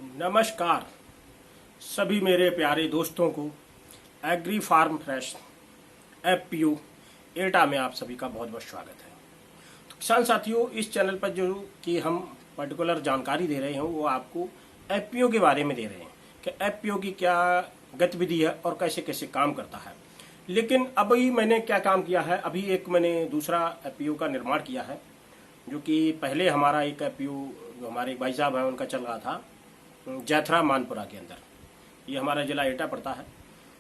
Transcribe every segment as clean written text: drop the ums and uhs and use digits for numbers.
नमस्कार सभी मेरे प्यारे दोस्तों को एग्री फार्म फ्रेश एफपीओ एटा में आप सभी का बहुत बहुत स्वागत है। तो किसान साथियों, इस चैनल पर जो कि हम पर्टिकुलर जानकारी दे रहे हैं वो आपको एफपीओ के बारे में दे रहे हैं कि एफपीओ की क्या गतिविधि है और कैसे कैसे काम करता है। लेकिन अभी मैंने क्या काम किया है, अभी एक मैंने दूसरा एफपीओ का निर्माण किया है, जो कि पहले हमारा एक एफपीओ जो हमारे एक भाई साहब हैं उनका चल रहा था जैथरा मानपुरा के अंदर। ये हमारा जिला एटा पड़ता है।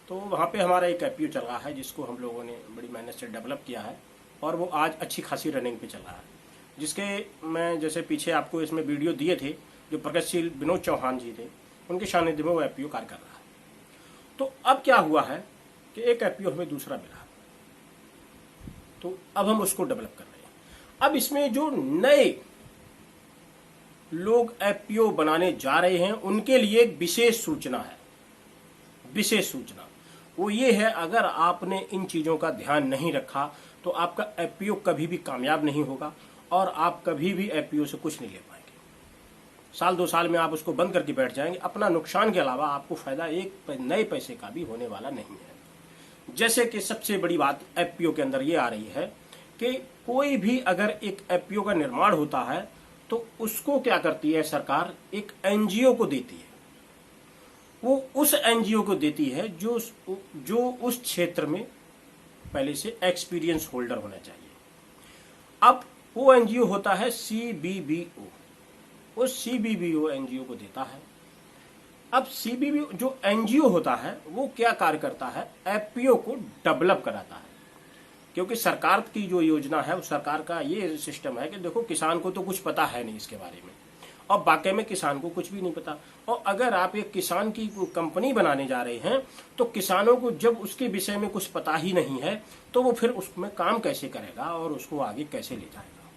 तो वहाँ पे हमारा एक एफपीओ चल रहा है जिसको हम लोगों ने बड़ी मेहनत से डेवलप किया है और वो आज अच्छी खासी रनिंग पे चल रहा है। जिसके मैं जैसे पीछे आपको इसमें वीडियो दिए थे, जो प्रगतिशील विनोद चौहान जी थे, उनके सानिध्य में वो एफपीओ कार्य कर रहा है। तो अब क्या हुआ है कि एक एफपीओ हमें दूसरा मिला, तो अब हम उसको डेवलप कर रहे हैं। अब इसमें जो नए लोग एफपीओ बनाने जा रहे हैं उनके लिए एक विशेष सूचना है। विशेष सूचना वो ये है, अगर आपने इन चीजों का ध्यान नहीं रखा तो आपका एफपीओ कभी भी कामयाब नहीं होगा और आप कभी भी एफपीओ से कुछ नहीं ले पाएंगे। साल 2 साल में आप उसको बंद करके बैठ जाएंगे, अपना नुकसान के अलावा आपको फायदा एक नए पैसे का भी होने वाला नहीं है। जैसे कि सबसे बड़ी बात एफपीओ के अंदर ये आ रही है कि कोई भी अगर एक एफपीओ का निर्माण होता है तो उसको क्या करती है सरकार, एक एनजीओ को देती है। वो उस एनजीओ को देती है जो उस क्षेत्र में पहले से एक्सपीरियंस होल्डर होना चाहिए। अब वो एनजीओ होता है सीबीबीओ, उस सीबीबीओ एनजीओ को देता है। अब सीबीबीओ जो एनजीओ होता है वो क्या कार्य करता है, एफपीओ को डेवलप कराता है। क्योंकि सरकार की जो योजना है, उस सरकार का ये सिस्टम है कि देखो किसान को तो कुछ पता है नहीं इसके बारे में, और वाकई में किसान को कुछ भी नहीं पता। और अगर आप एक किसान की कंपनी बनाने जा रहे हैं तो किसानों को जब उसके विषय में कुछ पता ही नहीं है तो वो फिर उसमें काम कैसे करेगा और उसको आगे कैसे ले जाएगा।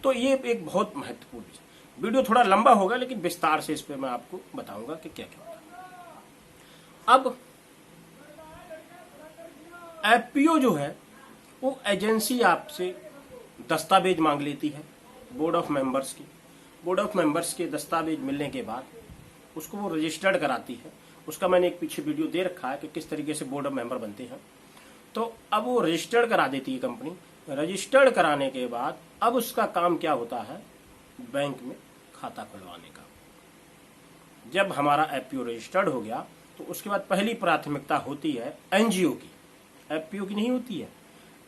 तो ये एक बहुत महत्वपूर्ण विषय। वीडियो थोड़ा लंबा होगा लेकिन विस्तार से इस पर मैं आपको बताऊंगा कि क्या क्या होता है। अब एफपीओ जो है वो एजेंसी आपसे दस्तावेज मांग लेती है, बोर्ड ऑफ मेंबर्स की। बोर्ड ऑफ मेंबर्स के दस्तावेज मिलने के बाद उसको वो रजिस्टर्ड कराती है। उसका मैंने एक पीछे वीडियो दे रखा है कि किस तरीके से बोर्ड ऑफ मेंबर बनते हैं। तो अब वो रजिस्टर्ड करा देती है कंपनी। रजिस्टर्ड कराने के बाद अब उसका काम क्या होता है, बैंक में खाता खुलवाने का। जब हमारा एफपीओ रजिस्टर्ड हो गया तो उसके बाद पहली प्राथमिकता होती है एनजीओ की, एफपीओ की नहीं होती है,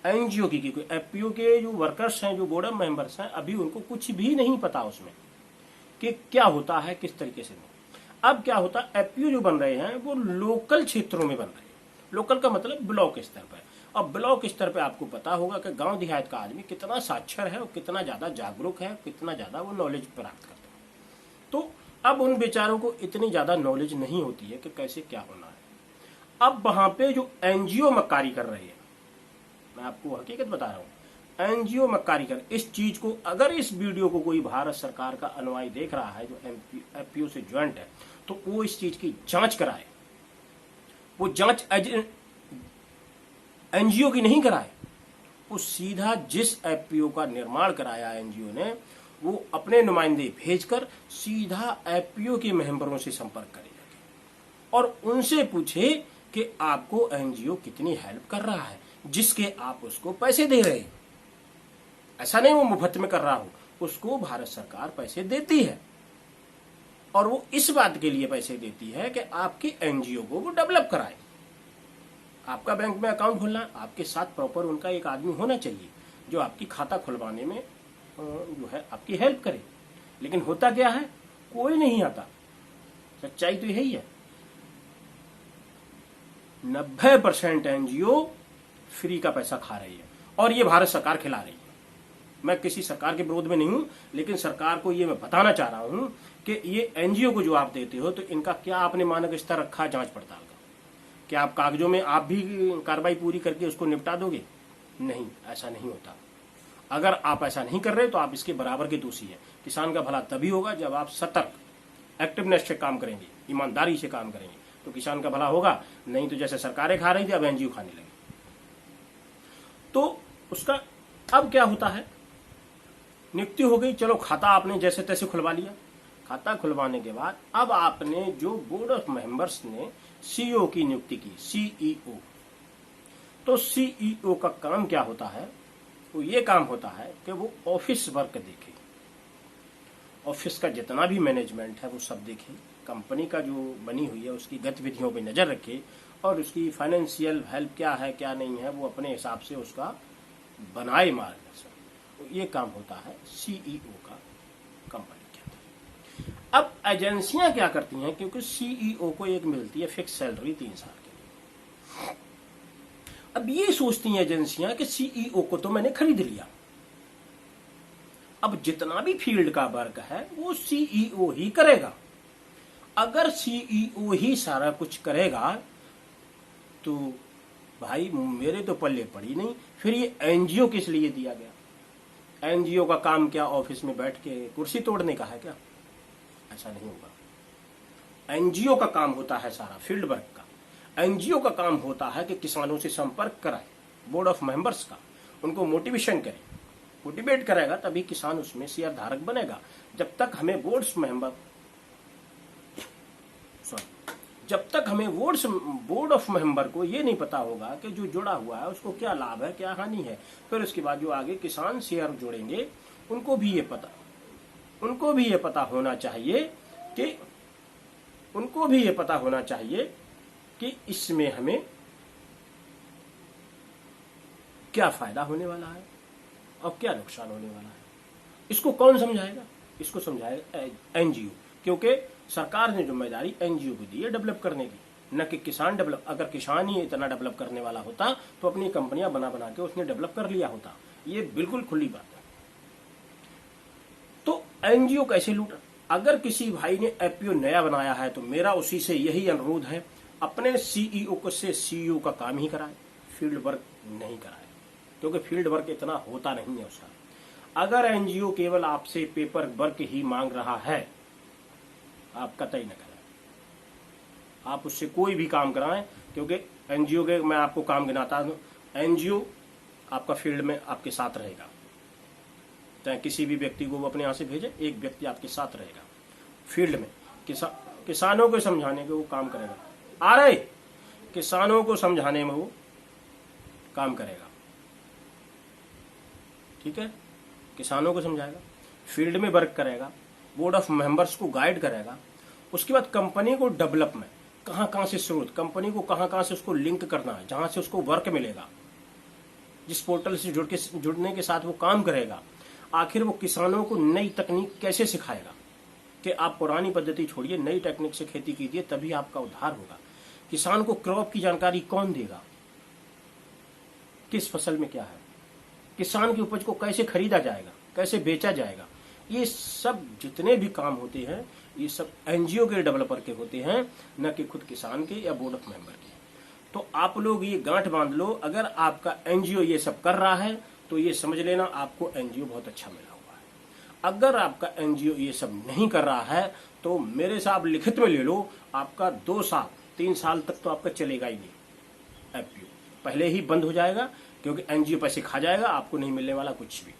एनजीओ की। क्योंकि एफपीओ के जो वर्कर्स हैं, जो बोर्ड ऑफ मेंबर्स हैं, अभी उनको कुछ भी नहीं पता उसमें कि क्या होता है, किस तरीके से। अब क्या होता है, एफपीओ जो बन रहे हैं वो लोकल क्षेत्रों में बन रहे हैं। लोकल का मतलब ब्लॉक स्तर पर। अब ब्लॉक स्तर पे आपको पता होगा कि गांव देहात का आदमी कितना साक्षर है और कितना ज्यादा जागरूक है, कितना ज्यादा वो नॉलेज प्राप्त करता है। तो अब उन बेचारों को इतनी ज्यादा नॉलेज नहीं होती है कि कैसे क्या होना है। अब वहां पे जो एनजीओ मक्कारी कर रहे हैं, मैं आपको हकीकत बता रहा हूं, एनजीओ मक्कारी कर इस चीज को, अगर इस वीडियो को कोई भारत सरकार का अनुयायी देख रहा है जो एफपीओ से ज्वाइंट है, तो वो इस चीज की जांच कराए। वो जांच एनजीओ की नहीं कराए, वो सीधा जिस एफपीओ का निर्माण कराया एनजीओ ने, वो अपने नुमाइंदे भेजकर सीधा एफपीओ के मेंबरों से संपर्क करेगा और उनसे पूछे कि आपको एनजीओ कितनी हेल्प कर रहा है जिसके आप उसको पैसे दे रहे हैं। ऐसा नहीं वो मुफ्त में कर रहा हो, उसको भारत सरकार पैसे देती है और वो इस बात के लिए पैसे देती है कि आपकी एनजीओ को वो डेवलप कराए। आपका बैंक में अकाउंट खोलना, आपके साथ प्रॉपर उनका एक आदमी होना चाहिए जो आपकी खाता खुलवाने में जो है आपकी हेल्प करे। लेकिन होता क्या है, कोई नहीं आता। सच्चाई तो यही है, 90% एनजीओ फ्री का पैसा खा रही है और ये भारत सरकार खिला रही है। मैं किसी सरकार के विरोध में नहीं हूं, लेकिन सरकार को ये मैं बताना चाह रहा हूं कि ये एनजीओ को जो आप देते हो तो इनका क्या आपने मानक स्तर रखा जांच पड़ताल का? क्या आप कागजों में आप भी कार्रवाई पूरी करके उसको निपटा दोगे? नहीं, ऐसा नहीं होता। अगर आप ऐसा नहीं कर रहे तो आप इसके बराबर के दोषी हैं। किसान का भला तभी होगा जब आप सतर्क, एक्टिवनेस से काम करेंगे, ईमानदारी से काम करेंगे, तो किसान का भला होगा। नहीं तो जैसे सरकारें खा रही थी अब एनजीओ खाने लगे। तो उसका अब क्या होता है, नियुक्ति हो गई, चलो खाता आपने जैसे तैसे खुलवा लिया। खाता खुलवाने के बाद अब आपने जो बोर्ड ऑफ मेंबर्स ने सीईओ की नियुक्ति की, सीईओ, तो सीईओ का काम क्या होता है? वो ये काम होता है कि वो ऑफिस वर्क देखे, ऑफिस का जितना भी मैनेजमेंट है वो सब देखे, कंपनी का जो बनी हुई है उसकी गतिविधियों पे नजर रखे और उसकी फाइनेंशियल हेल्प क्या है क्या नहीं है वो अपने हिसाब से उसका बनाए मार्गदर्शन। तो ये काम होता है सीईओ का कंपनी के अंदर। अब एजेंसियां क्या करती हैं, क्योंकि सीईओ को एक मिलती है फिक्स सैलरी 3 साल के लिए। अब ये सोचती हैं एजेंसियां कि सीईओ को तो मैंने खरीद लिया, अब जितना भी फील्ड का वर्क है वो सीईओ ही करेगा। अगर सीईओ ही सारा कुछ करेगा तो भाई मेरे तो पल्ले पड़ी नहीं, फिर ये एनजीओ किस लिए दिया गया? एनजीओ का काम क्या ऑफिस में बैठ के कुर्सी तोड़ने का है क्या? ऐसा नहीं होगा। एनजीओ का काम होता है सारा फील्ड वर्क का। एनजीओ का काम होता है कि किसानों से संपर्क कराए, बोर्ड ऑफ मेंबर्स का, उनको मोटिवेशन करे, मोटिवेट करेगा तभी किसान उसमें शेयर धारक बनेगा। जब तक हमें बोर्ड ऑफ मेंबर को ये नहीं पता होगा कि जो जुड़ा हुआ है उसको क्या लाभ है क्या हानि है, फिर उसके बाद जो आगे किसान शेयर जोड़ेंगे उनको भी ये पता होना चाहिए कि इसमें हमें क्या फायदा होने वाला है और क्या नुकसान होने वाला है। इसको कौन समझाएगा? इसको समझाएगा एनजीओ, क्योंकि सरकार ने जिम्मेदारी एनजीओ को दी है डेवलप करने की, न कि किसान डेवलप। अगर किसान ही इतना डेवलप करने वाला होता तो अपनी कंपनियां बना के उसने डेवलप कर लिया होता। ये बिल्कुल खुली बात है। तो एनजीओ कैसे लूटा? अगर किसी भाई ने एपीओ नया बनाया है तो मेरा उसी से यही अनुरोध है, अपने सीईओ को से सीईओ का काम ही कराए, फील्ड वर्क नहीं कराए, क्योंकि फील्ड वर्क इतना होता नहीं है उसका। अगर एनजीओ केवल आपसे पेपर वर्क ही मांग रहा है, आप कतई न कराएं, आप उससे कोई भी काम कराएं, क्योंकि एनजीओ के मैं आपको काम गिनाता हूं। एनजीओ आपका फील्ड में आपके साथ रहेगा, चाहे किसी भी व्यक्ति को वो अपने यहां से भेजे, एक व्यक्ति आपके साथ रहेगा फील्ड में। किसानों को समझाने के वो काम करेगा, किसानों को समझाने में वो काम करेगा, ठीक है, किसानों को समझाएगा, फील्ड में वर्क करेगा, बोर्ड ऑफ मेंबर्स को गाइड करेगा। उसके बाद कंपनी को डेवलप में कहां से स्रोत, कंपनी को कहां से उसको लिंक करना है, जहां से उसको वर्क मिलेगा, जिस पोर्टल से जुड़ने के साथ वो काम करेगा। आखिर वो किसानों को नई तकनीक कैसे सिखाएगा कि आप पुरानी पद्धति छोड़िए, नई टेक्निक से खेती कीजिए, तभी आपका उद्धार होगा। किसान को क्रॉप की जानकारी कौन देगा, किस फसल में क्या है, किसान की उपज को कैसे खरीदा जाएगा, कैसे बेचा जाएगा, ये सब जितने भी काम होते हैं ये सब एनजीओ के डेवलपर के होते हैं, न कि खुद किसान के या बोर्ड ऑफ मेंबर के। तो आप लोग ये गांठ बांध लो, अगर आपका एनजीओ ये सब कर रहा है तो ये समझ लेना आपको एनजीओ बहुत अच्छा मिला हुआ है। अगर आपका एनजीओ ये सब नहीं कर रहा है तो मेरे से आप लिखित में ले लो, आपका 2 साल 3 साल तक तो आपका चलेगा ही नहीं, एपीओ पहले ही बंद हो जाएगा, क्योंकि एनजीओ पैसे खा जाएगा, आपको नहीं मिलने वाला कुछ भी।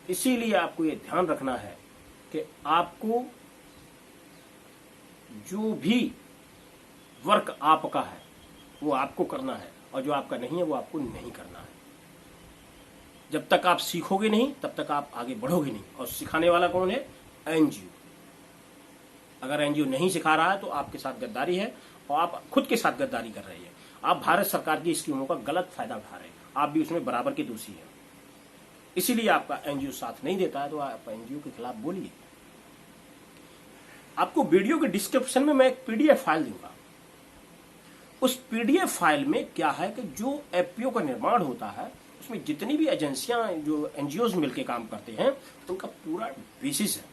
इसीलिए आपको ये ध्यान रखना है कि आपको जो भी वर्क आपका है वो आपको करना है, और जो आपका नहीं है वो आपको नहीं करना है। जब तक आप सीखोगे नहीं तब तक आप आगे बढ़ोगे नहीं, और सिखाने वाला कौन है? एनजीओ। अगर एनजीओ नहीं सिखा रहा है तो आपके साथ गद्दारी है, और आप खुद के साथ गद्दारी कर रहे हैं। आप भारत सरकार की स्कीमों का गलत फायदा उठा रहे हैं, आप भी उसमें बराबर की दोषी हैं। इसीलिए आपका एनजीओ साथ नहीं देता है तो आप एनजीओ के खिलाफ बोलिए। आपको वीडियो के डिस्क्रिप्शन में मैं एक पीडीएफ फाइल दूंगा। उस पीडीएफ फाइल में क्या है कि जो एपीओ का निर्माण होता है उसमें जितनी भी एजेंसियां जो एनजीओ मिलकर काम करते हैं उनका पूरा बेसिस है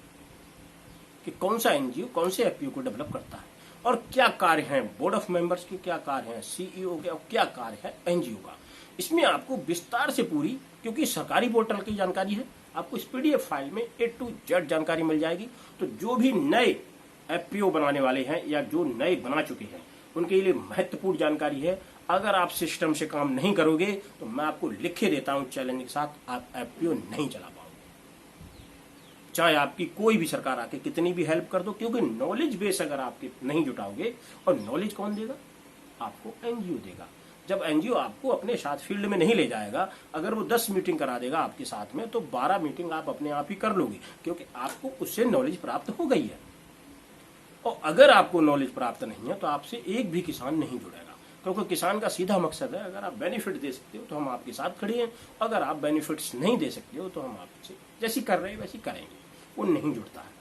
कि कौन सा एनजीओ कौन से एपीओ को डेवलप करता है और क्या कार्य है बोर्ड ऑफ मेंबर्स के, क्या कार्य है सीईओ के, और क्या कार्य है एनजीओ का। इसमें आपको विस्तार से पूरी, क्योंकि सरकारी पोर्टल की जानकारी है, आपको इस पीडीएफ फाइल में A to Z जानकारी मिल जाएगी। तो जो भी नए एपीओ बनाने वाले हैं या जो नए बना चुके हैं उनके लिए महत्वपूर्ण जानकारी है। अगर आप सिस्टम से काम नहीं करोगे तो मैं आपको लिख के देता हूं चैलेंज के साथ, आप एपीओ नहीं चला पाओगे। चाहे आपकी कोई भी सरकार आके कितनी भी हेल्प कर दो, क्योंकि नॉलेज बेस अगर आपके नहीं जुटाओगे, और नॉलेज कौन देगा? आपको एनजीओ देगा। जब एनजीओ आपको अपने साथ फील्ड में नहीं ले जाएगा, अगर वो 10 मीटिंग करा देगा आपके साथ में, तो 12 मीटिंग आप अपने आप ही कर लोगे, क्योंकि आपको उससे नॉलेज प्राप्त हो गई है। और अगर आपको नॉलेज प्राप्त नहीं है तो आपसे एक भी किसान नहीं जुड़ेगा, क्योंकि किसान का सीधा मकसद है, अगर आप बेनिफिट दे सकते हो तो हम आपके साथ खड़े हैं, अगर आप बेनिफिट्स नहीं दे सकते हो तो हम आपसे जैसी कर रहे हैं वैसी करेंगे। वो नहीं जुड़ता है,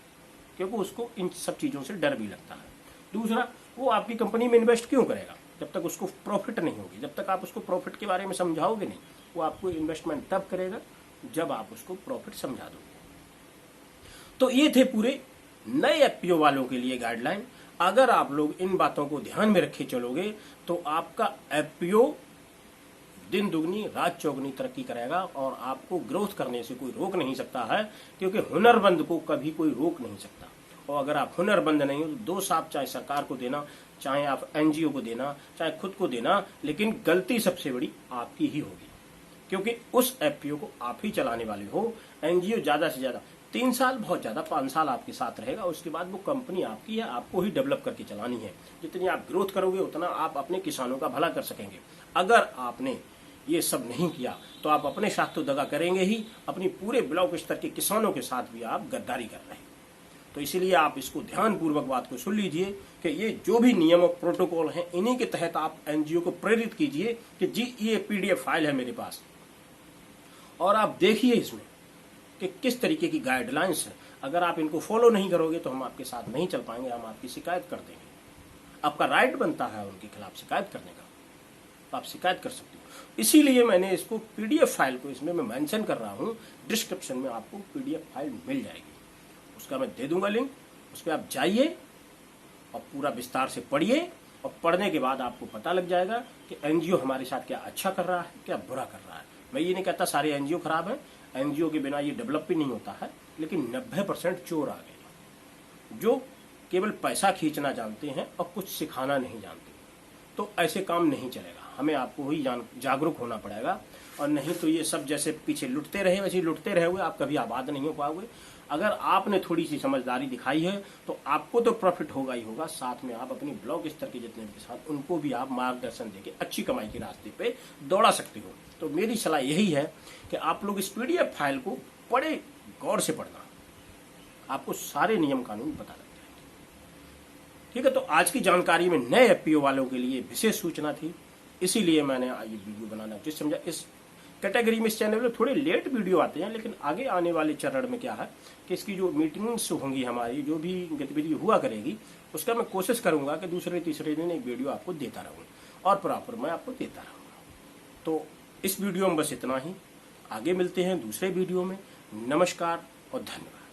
क्योंकि उसको इन सब चीज़ों से डर भी लगता है। दूसरा, वो आपकी कंपनी में इन्वेस्ट क्यों करेगा जब तक उसको प्रॉफिट नहीं होगी, जब तक आप उसको प्रॉफिट के बारे में समझाओगे नहीं। वो आपको इन्वेस्टमेंट तब करेगा जब आप उसको प्रॉफिट समझा दोगे। तो ये थे पूरे नए एफपीओ वालों के लिए गाइडलाइन। अगर आप लोग इन बातों को ध्यान में रखे चलोगे तो आपका एफपीओ दिन दुगनी रात चौगनी तरक्की करेगा, और आपको ग्रोथ करने से कोई रोक नहीं सकता है, क्योंकि हुनरमंद को कभी कोई रोक नहीं सकता। और अगर आप हुनरमंद नहीं हो तो दोष आप चाहे सरकार को देना, चाहे आप एनजीओ को देना, चाहे खुद को देना, लेकिन गलती सबसे बड़ी आपकी ही होगी, क्योंकि उस एफपीओ को आप ही चलाने वाले हो। एनजीओ ज्यादा से ज्यादा 3 साल, बहुत ज्यादा 5 साल आपके साथ रहेगा, उसके बाद वो कंपनी आपकी है, आपको ही डेवलप करके चलानी है। जितनी आप ग्रोथ करोगे उतना आप अपने किसानों का भला कर सकेंगे। अगर आपने ये सब नहीं किया तो आप अपने साथ तो दगा करेंगे ही, अपनी पूरे ब्लॉक स्तर के किसानों के साथ भी आप गद्दारी कर रहे हैं। तो इसीलिए आप इसको ध्यानपूर्वक बात को सुन लीजिए कि ये जो भी नियम और प्रोटोकॉल हैं, इन्हीं के तहत आप एनजीओ को प्रेरित कीजिए कि जी ये पीडीएफ फाइल है मेरे पास, और आप देखिए इसमें कि किस तरीके की गाइडलाइंस है। अगर आप इनको फॉलो नहीं करोगे तो हम आपके साथ नहीं चल पाएंगे, हम आपकी शिकायत कर देंगे। आपका राइट बनता है उनके खिलाफ शिकायत करने का, तो आप शिकायत कर सकते हो। इसीलिए मैंने इसको पीडीएफ फाइल को इसमें मैं मेंशन कर रहा हूं। डिस्क्रिप्शन में आपको पीडीएफ फाइल मिल जाएगी, उसका मैं दे दूंगा लिंक, उस पर आप जाइए और पूरा विस्तार से पढ़िए, और पढ़ने के बाद आपको पता लग जाएगा कि एनजीओ हमारे साथ क्या अच्छा कर रहा है, क्या बुरा कर रहा है। मैं ये नहीं कहता सारे एनजीओ खराब हैं, एनजीओ के बिना ये डेवलप भी नहीं होता है, लेकिन 90% चोर आ गए जो केवल पैसा खींचना जानते हैं और कुछ सिखाना नहीं जानते। तो ऐसे काम नहीं चलेगा, हमें आपको ही जागरूक होना पड़ेगा, और नहीं तो ये सब जैसे पीछे लुटते रहे वैसे लुटते रहोगे, आप कभी आबाद नहीं हो पाओगे। अगर आपने थोड़ी सी समझदारी दिखाई है तो आपको तो प्रॉफिट होगा ही होगा, साथ में आप अपनी ब्लॉक स्तर के जितने भी किसान उनको भी आप मार्गदर्शन देके अच्छी कमाई के रास्ते पे दौड़ा सकते हो। तो मेरी सलाह यही है कि आप लोग इस पीडीएफ फाइल को बड़े गौर से पढ़ना, आपको सारे नियम कानून पता लग जाएंगे। ठीक है, तो आज की जानकारी में नए एफपीओ वालों के लिए विशेष सूचना थी, इसीलिए मैंने ये वीडियो बनाना उचित समझा। इस कैटेगरी में इस चैनल में थोड़े लेट वीडियो आते हैं, लेकिन आगे आने वाले चरण में क्या है कि इसकी जो मीटिंग्स होंगी, हमारी जो भी गतिविधि हुआ करेगी, उसका मैं कोशिश करूंगा कि दूसरे तीसरे दिन एक वीडियो आपको देता रहूं, और प्रॉपर मैं आपको देता रहूंगा। तो इस वीडियो में बस इतना ही, आगे मिलते हैं दूसरे वीडियो में। नमस्कार और धन्यवाद।